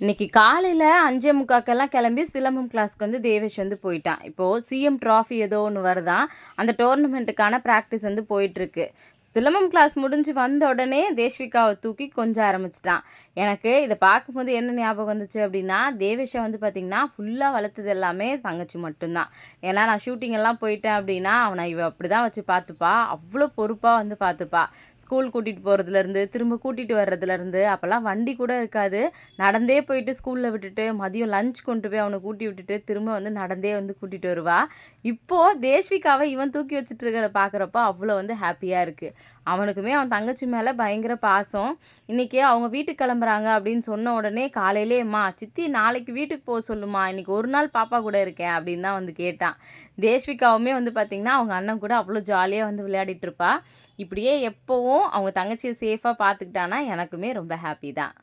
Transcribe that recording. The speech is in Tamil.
இன்னைக்கு காலையில 5:45க்கெல்லாம் கிளம்பி சிலம்பம் கிளாஸ்க்கு வந்து தேவேஷ் வந்து போயிட்டான். இப்போ சிஎம் ட்ராஃபி ஏதோ ஒண்ணு வருதாம். அந்த டோர்னமெண்ட்டுக்கான பிராக்டிஸ் வந்து போயிட்டுருக்கு. சிலம்பம் கிளாஸ் முடிஞ்சு வந்த உடனே தேஷ்விகாவை தூக்கி கொஞ்ச ஆரம்பிச்சுட்டான். எனக்கு இதை பார்க்கும்போது என்ன ஞாபகம் வந்துச்சு அப்படின்னா, தேவேஷை வந்து பார்த்திங்கன்னா ஃபுல்லாக வளர்த்தது எல்லாமே தங்கச்சி மட்டும்தான். ஏன்னா நான் ஷூட்டிங் எல்லாம் போயிட்டேன் அப்படின்னா அவனை இவ அப்படி தான் வச்சு பார்த்துப்பா. அவ்வளோ பொறுப்பாக வந்து பார்த்துப்பா. ஸ்கூல் கூட்டிகிட்டு போகிறதுலேருந்து திரும்ப கூட்டிகிட்டு வர்றதுலேருந்து அப்போல்லாம் வண்டி கூட இருக்காது. நடந்தே போயிட்டு ஸ்கூலில் விட்டுட்டு மதியம் லஞ்ச் கொண்டு போய் அவனை கூட்டி விட்டுட்டு திரும்ப வந்து நடந்தே வந்து கூட்டிகிட்டு வருவா. இப்போது தேஷ்விகாவை இவன் தூக்கி வச்சுட்டு இருக்கிறத பார்க்குறப்ப அவ்வளோ வந்து ஹாப்பியாக இருக்குது. அவனுக்குமே அவன் தங்கச்சி மேலே பயங்கர பாசம். இன்றைக்கி அவங்க வீட்டுக்கு கிளம்புறாங்க அப்படின்னு சொன்ன உடனே காலையிலே அம்மா சித்தி நாளைக்கு வீட்டுக்கு போக சொல்லுமா, இன்றைக்கி ஒரு நாள் பாப்பா கூட இருக்கேன் அப்படின்னு தான் வந்து கேட்டான். தேஷ்விகாவுமே வந்து பார்த்திங்கன்னா அவங்க அண்ணன் கூட அவ்வளோ ஜாலியாக வந்து விளையாடிட்டு இருப்பா. இப்படியே எப்போவும் அவங்க தங்கச்சியை சேஃபாக பார்த்துக்கிட்டானா எனக்குமே ரொம்ப ஹாப்பி தான்.